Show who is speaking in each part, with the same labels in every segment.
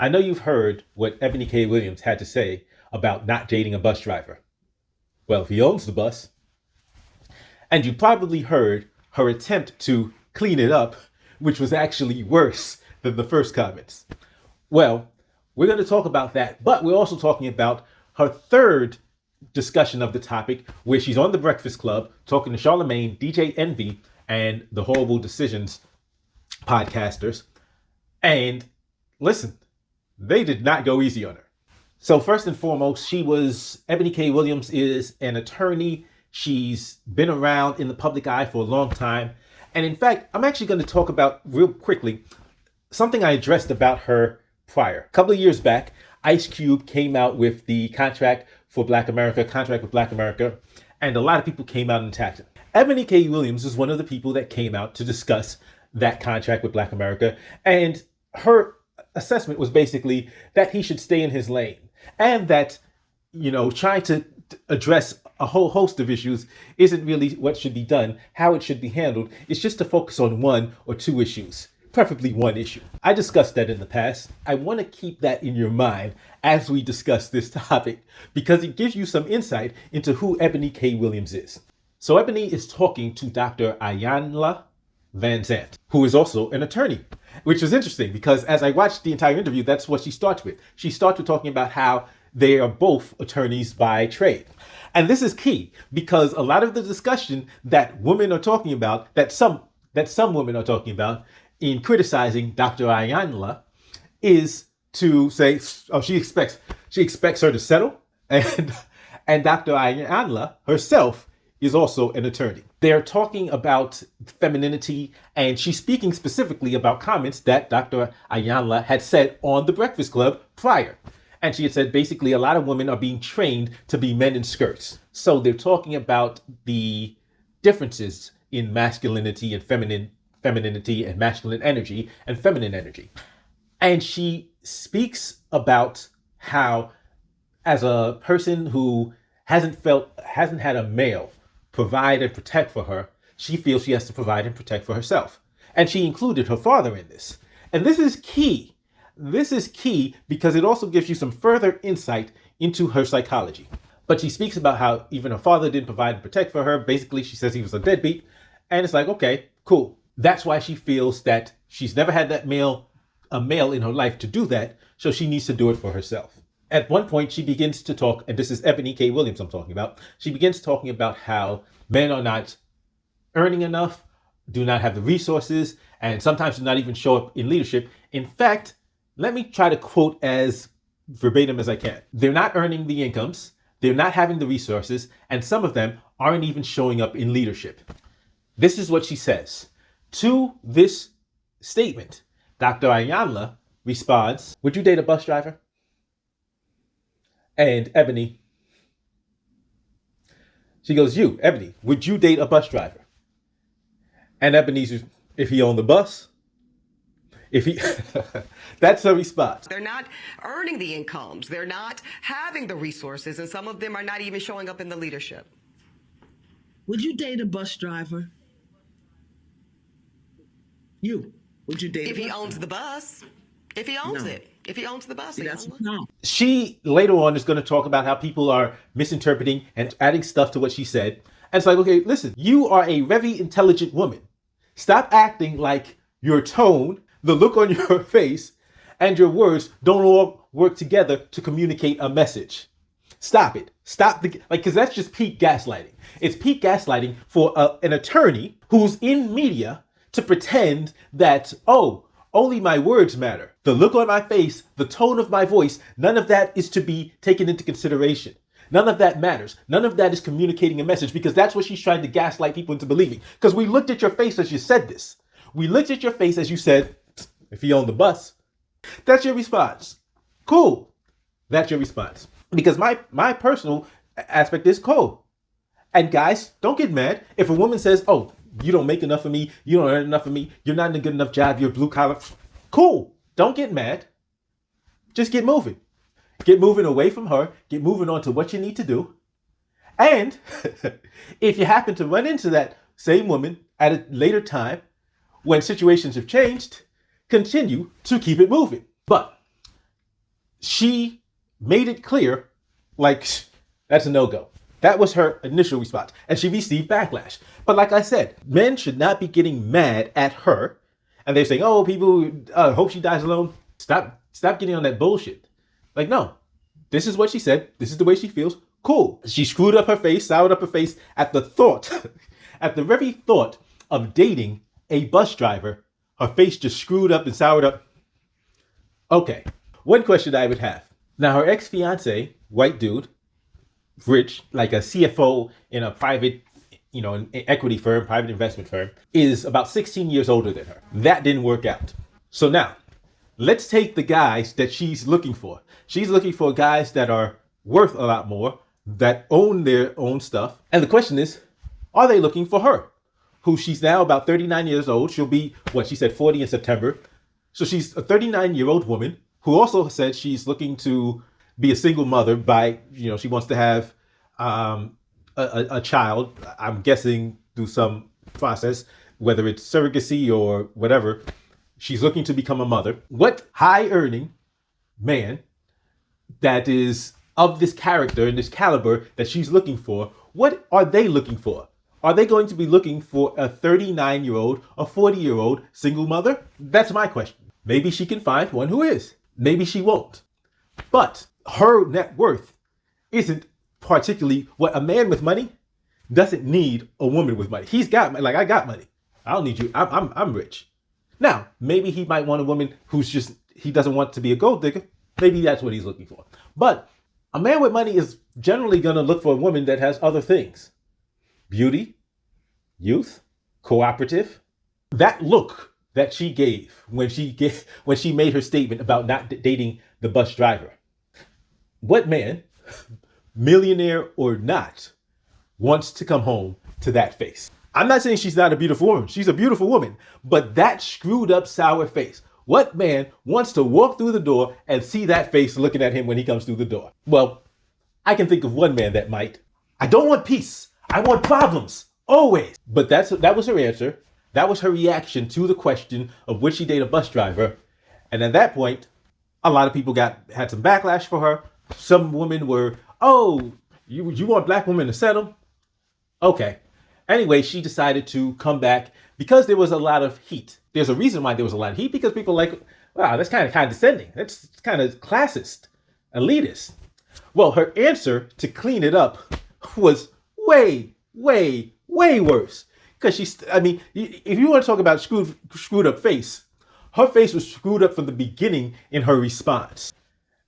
Speaker 1: I know you've heard what Eboni K Williams had to say about not dating a bus driver. Well, he owns the bus. And you probably heard her attempt to clean it up, which was actually worse than the first comments. Well, we're going to talk about that, but we're also talking about her third discussion of the topic, where she's on the Breakfast Club talking to Charlemagne, DJ Envy, and the Horrible Decisions podcasters. And listen, they did not go easy on her. So first and foremost, Eboni K Williams is an attorney. She's been around in the public eye for a long time. And in fact, I'm actually going to talk about real quickly something I addressed about her prior. A couple of years back, Ice Cube came out with the contract with Black America, and a lot of people came out and attacked him. Eboni K Williams is one of the people that came out to discuss that contract with Black America, and her assessment was basically that he should stay in his lane, and that, trying to address a whole host of issues isn't really what should be done. How it should be handled is just to focus on one or two issues, preferably one issue. I discussed that in the past. I want to keep that in your mind as we discuss this topic, because it gives you some insight into who Eboni K Williams is. So Eboni is talking to Dr. Iyanla Vanzant, who is also an attorney, which is interesting because as I watched the entire interview, that's what she starts with. She starts with talking about how they are both attorneys by trade. And this is key because a lot of the discussion that women are talking about, that some women are talking about in criticizing Dr. Iyanla, is to say, oh, she expects her to settle, and Dr. Iyanla herself is also an attorney. They're talking about femininity, and she's speaking specifically about comments that Dr. Iyanla had said on the Breakfast Club prior. And she had said basically a lot of women are being trained to be men in skirts. So they're talking about the differences in masculinity and femininity and masculine energy and feminine energy. And she speaks about how, as a person who hasn't had a male provide and protect for her, she feels she has to provide and protect for herself. And she included her father in this. And this is key. This is key because it also gives you some further insight into her psychology. But she speaks about how even her father didn't provide and protect for her. Basically, she says he was a deadbeat. And it's like, okay, cool. That's why she feels that she's never had a male in her life to do that. So she needs to do it for herself. At one point, she begins to talk, and this is Eboni K Williams I'm talking about. She begins talking about how men are not earning enough, do not have the resources, and sometimes do not even show up in leadership. In fact, let me try to quote as verbatim as I can. They're not earning the incomes, they're not having the resources, and some of them aren't even showing up in leadership. This is what she says. To this statement, Dr. Iyanla responds, "Would you date a bus driver?" And Eboni, she goes, Eboni, would you date a bus driver? And Eboni's, if he owned the bus, that's her response.
Speaker 2: They're not earning the incomes. They're not having the resources. And some of them are not even showing up in the leadership.
Speaker 3: Would you date a bus driver? Would you date
Speaker 2: if he owns the bus? If he owns it. If he owns the bus.
Speaker 3: No.
Speaker 1: She later on is going to talk about how people are misinterpreting and adding stuff to what she said. And it's like, okay, listen, you are a very intelligent woman. Stop acting like your tone, the look on your face, and your words don't all work together to communicate a message. Stop it. Stop because that's just peak gaslighting. It's peak gaslighting for an attorney who's in media to pretend that, only my words matter. The look on my face, the tone of my voice, none of that is to be taken into consideration. None of that matters. None of that is communicating a message, because that's what she's trying to gaslight people into believing. Because we looked at your face as you said this. We looked at your face as you said, if he owned the bus. That's your response. Cool. That's your response. Because my personal aspect is cool. And guys, don't get mad if a woman says, you don't make enough of me, you don't earn enough of me, you're not in a good enough job, you're blue collar. Cool. Don't get mad. Just get moving. Get moving away from her. Get moving on to what you need to do. And if you happen to run into that same woman at a later time, when situations have changed, continue to keep it moving. But she made it clear, like, that's a no-go. That was her initial response, and she received backlash. But like I said, men should not be getting mad at her, and they're saying, "Oh, people hope she dies alone." Stop getting on that bullshit. Like, no, this is what she said. This is the way she feels. Cool. She screwed up her face, soured up her face at the thought, at the very thought of dating a bus driver. Her face just screwed up and soured up. Okay, one question I would have. Now, her ex-fiance, white dude, rich, like a CFO in a private, an equity firm, private investment firm, is about 16 years older than her. That didn't work out. So now, let's take the guys that she's looking for. She's looking for guys that are worth a lot more, that own their own stuff. And the question is, are they looking for her? Who she's now about 39 years old. She'll be, she said 40 in September. So she's a 39-year-old woman who also said she's looking to be a single mother by, she wants to have a child, I'm guessing through some process, whether it's surrogacy or whatever. She's looking to become a mother. What high-earning man that is of this character and this caliber that she's looking for, what are they looking for? Are they going to be looking for a 39-year-old, a 40-year-old single mother? That's my question. Maybe she can find one who is. Maybe she won't. But her net worth isn't particularly what a man with money doesn't need a woman with money. He's got, like, I got money. I don't need you. I'm rich. Now, maybe he might want a woman he doesn't want to be a gold digger. Maybe that's what he's looking for. But a man with money is generally going to look for a woman that has other things. Beauty, youth, cooperative. That look that she gave when she made her statement about not dating the bus driver. What man, millionaire or not, wants to come home to that face? I'm not saying she's not a beautiful woman. She's a beautiful woman. But that screwed up, sour face. What man wants to walk through the door and see that face looking at him when he comes through the door? Well, I can think of one man that might. I don't want peace. I want problems. Always. But that was her answer. That was her reaction to the question of would she date a bus driver? And at that point, a lot of people had some backlash for her. Some women were, oh, you want black women to settle? Okay. Anyway, she decided to come back because there was a lot of heat. There's a reason why there was a lot of heat, because people are like, wow, that's kind of condescending. That's kind of classist, elitist. Well, her answer to clean it up was way, way, way worse. Because if you want to talk about screwed up face, her face was screwed up from the beginning in her response.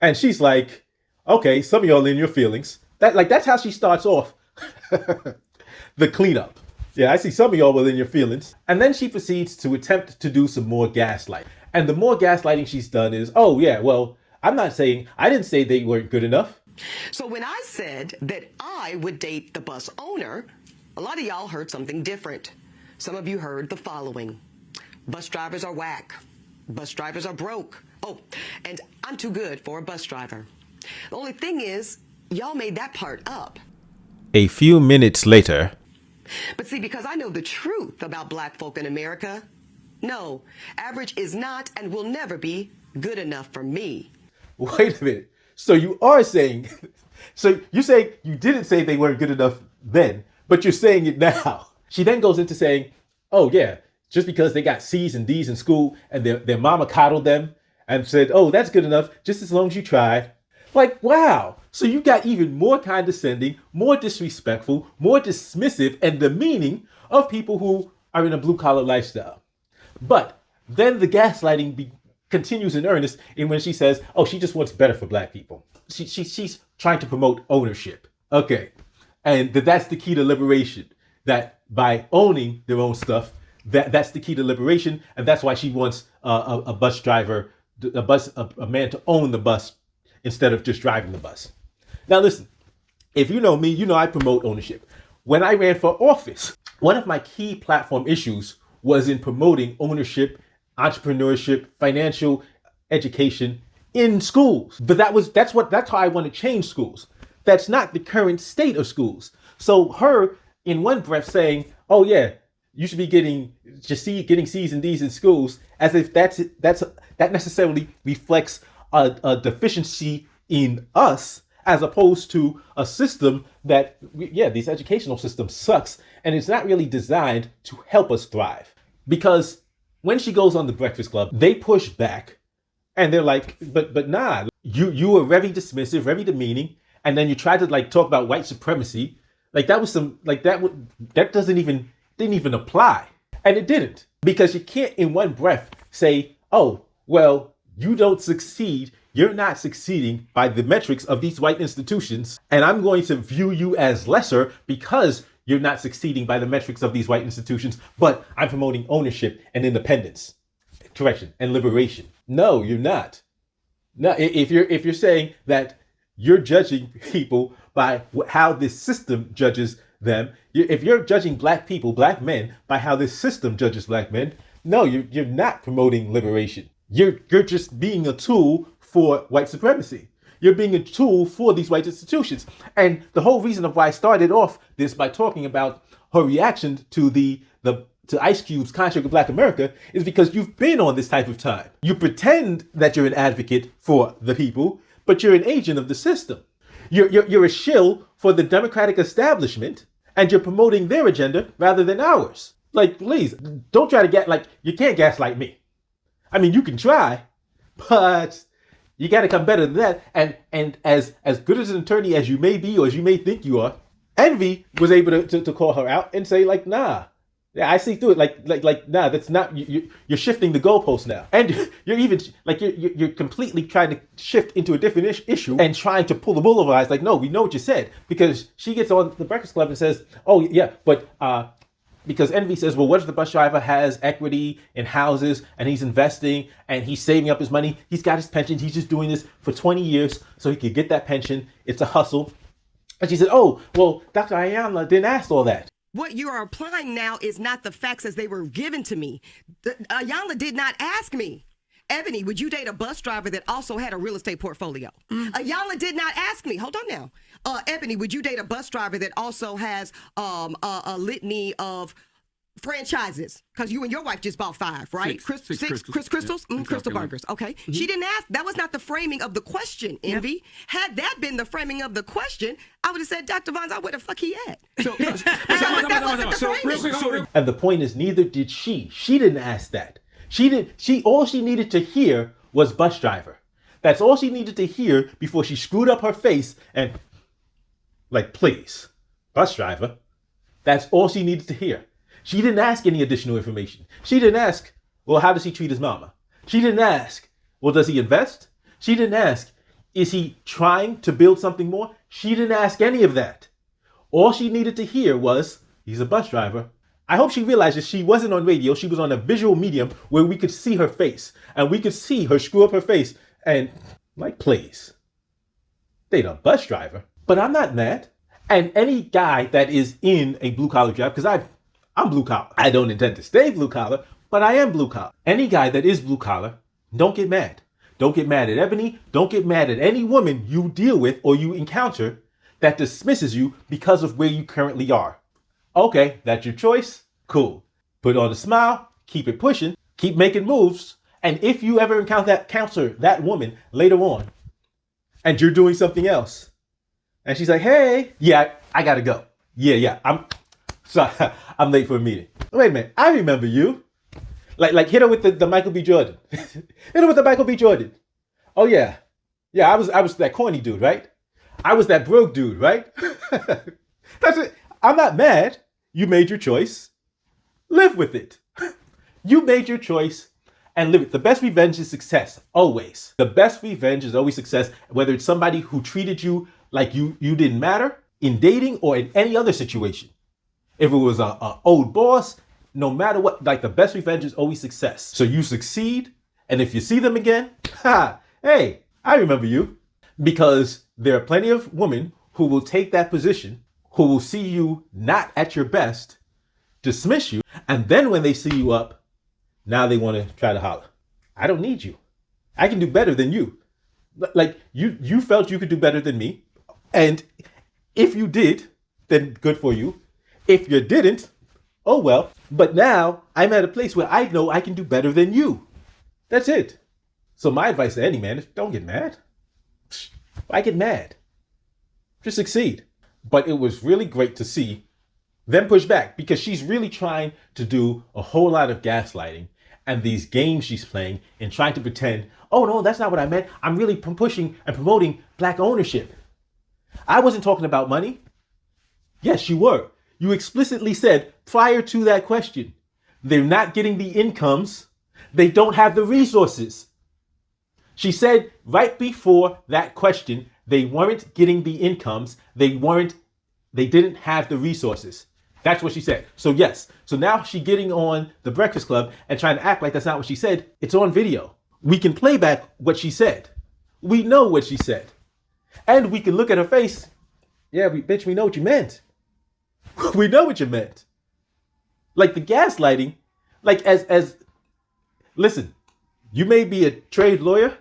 Speaker 1: And she's like, okay, some of y'all in your feelings. That's how she starts off the cleanup. Yeah, I see some of y'all within your feelings. And then she proceeds to attempt to do some more gaslighting. And the more gaslighting she's done is, oh yeah, well, I didn't say they weren't good enough.
Speaker 2: So when I said that I would date the bus owner, a lot of y'all heard something different. Some of you heard the following. Bus drivers are whack. Bus drivers are broke. Oh, and I'm too good for a bus driver. The only thing is, y'all made that part up.
Speaker 1: A few minutes later.
Speaker 2: But see, because I know the truth about black folk in America, no, average is not and will never be good enough for me.
Speaker 1: Wait a minute. So you are saying, so you're saying you didn't say they weren't good enough then, but you're saying it now. She then goes into saying, oh yeah, just because they got C's and D's in school and their mama coddled them and said, oh, that's good enough, just as long as you tried. Like, wow. So you got even more condescending, more disrespectful, more dismissive and demeaning of people who are in a blue collar lifestyle. But then the gaslighting continues in earnest in when she says, oh, she just wants better for black people. She's trying to promote ownership. Okay. And that's the key to liberation, that by owning their own stuff, that's the key to liberation. And that's why she wants a bus driver, a man to own the bus instead of just driving the bus. Now, listen, if you know me, you know I promote ownership. When I ran for office, one of my key platform issues was in promoting ownership, entrepreneurship, financial education in schools. But that's how I want to change schools. That's not the current state of schools. So her, in one breath, saying, "Oh yeah, you should be getting C's and D's in schools," as if that necessarily reflects a deficiency in us, as opposed to a system that, this educational system sucks, and it's not really designed to help us thrive. Because when she goes on the Breakfast Club, they push back, and they're like, but nah, you were very dismissive, very demeaning, and then you tried to like talk about white supremacy. Like that was some, like that didn't even apply. And it didn't, because you can't in one breath say, oh, well, you don't succeed. You're not succeeding by the metrics of these white institutions, and I'm going to view you as lesser because you're not succeeding by the metrics of these white institutions, but I'm promoting ownership and independence, correction, and liberation. No, you're not. No, if you're saying that you're judging people by how this system judges them, if you're judging black people, black men, by how this system judges black men, no, you're not promoting liberation. You're just being a tool for white supremacy. You're being a tool for these white institutions. And the whole reason of why I started off this by talking about her reaction to to Ice Cube's Contract with Black America is because you've been on this type of time. You pretend that you're an advocate for the people, but you're an agent of the system. You're a shill for the Democratic establishment, and you're promoting their agenda rather than ours. Like, please, don't try to you can't gaslight me. I mean, you can try, but you got to come better than that. And as good as an attorney as you may be, or as you may think you are, Envy was able to call her out and say, like, nah, yeah, I see through it. Like, nah, that's not, you're shifting the goalposts now. And you're even, you're completely trying to shift into a different issue and trying to pull the wool over eyes. Like, no, we know what you said. Because she gets on the Breakfast Club and says, oh, yeah, but, because Envy says, well, what if the bus driver has equity in houses and he's investing and he's saving up his money? He's got his pension. He's just doing this for 20 years so he could get that pension. It's a hustle. And she said, oh, well, Dr. Ayala didn't ask all that.
Speaker 2: What you are applying now is not the facts as they were given to me. Ayala did not ask me, Eboni, would you date a bus driver that also had a real estate portfolio? Ayala did not ask me. Hold on now. Eboni, would you date a bus driver that also has a litany of franchises? Because you and your wife just bought 5, right? Six crystals?
Speaker 4: Yeah,
Speaker 2: Crystal burgers. Okay. Mm-hmm. She didn't ask. That was not the framing of the question, Envy. Yeah. Had that been the framing of the question, I would have said, Dr. Vons, where the fuck he at?
Speaker 1: And the point is, neither did she. She didn't ask that. All she needed to hear was bus driver. That's all she needed to hear before she screwed up her face and, like, please, bus driver. That's all she needed to hear. She didn't ask any additional information. She didn't ask, well, how does he treat his mama? She didn't ask, well, does he invest? She didn't ask, is he trying to build something more? She didn't ask any of that. All she needed to hear was, he's a bus driver. I hope she realizes she wasn't on radio. She was on a visual medium where we could see her face, and we could see her screw up her face and, like, please, date a bus driver. But I'm not mad. And any guy that is in a blue collar job, because I'm blue collar. I don't intend to stay blue collar, but I am blue collar. Any guy that is blue collar, don't get mad. Don't get mad at Eboni. Don't get mad at any woman you deal with or you encounter that dismisses you because of where you currently are. Okay, that's your choice. Cool. Put on a smile, keep it pushing, keep making moves. And if you ever encounter that woman later on and you're doing something else and she's like, hey, yeah, I gotta go. Yeah, I'm sorry, I'm late for a meeting. Wait a minute, I remember you. Like hit her with the Michael B. Jordan. Hit her with the Michael B. Jordan. Oh yeah. Yeah, I was that corny dude, right? I was that broke dude, right? That's it. I'm not mad. You made your choice. Live with it. You made your choice and live it. The best revenge is success, always. The best revenge is always success, whether it's somebody who treated you like you didn't matter in dating or in any other situation. If it was a old boss, no matter what, like the best revenge is always success. So you succeed, and if you see them again, hey, I remember you. Because there are plenty of women who will take that position, who will see you not at your best, dismiss you, and then when they see you up, now they want to try to holler. I don't need you. I can do better than you. Like you felt you could do better than me, and if you did, then good for you. If you didn't, oh well. But now I'm at a place where I know I can do better than you. That's it. So my advice to any man is don't get mad. Why get mad? Just succeed. But it was really great to see them push back because she's really trying to do a whole lot of gaslighting and these games she's playing and trying to pretend, oh no, that's not what I meant. I'm really pushing and promoting black ownership. I wasn't talking about money. Yes, you were. You explicitly said prior to that question, they're not getting the incomes. They don't have the resources. She said right before that question, they weren't getting the incomes. They didn't have the resources. That's what she said. So yes. So now she's getting on the Breakfast Club and trying to act like that's not what she said. It's on video. We can play back what she said. We know what she said. And we can look at her face. Yeah, bitch, we know what you meant. We know what you meant. Like the gaslighting, like listen, you may be a trade lawyer,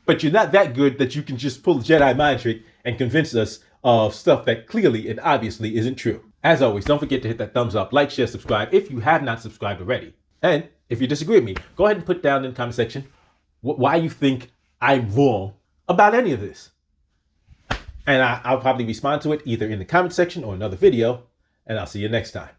Speaker 1: but you're not that good that you can just pull a Jedi mind trick and convince us of stuff that clearly and obviously isn't true. As always, don't forget to hit that thumbs up, like, share, subscribe if you have not subscribed already. And if you disagree with me, go ahead and put down in the comment section why you think I'm wrong about any of this. And I'll probably respond to it either in the comment section or another video, and I'll see you next time.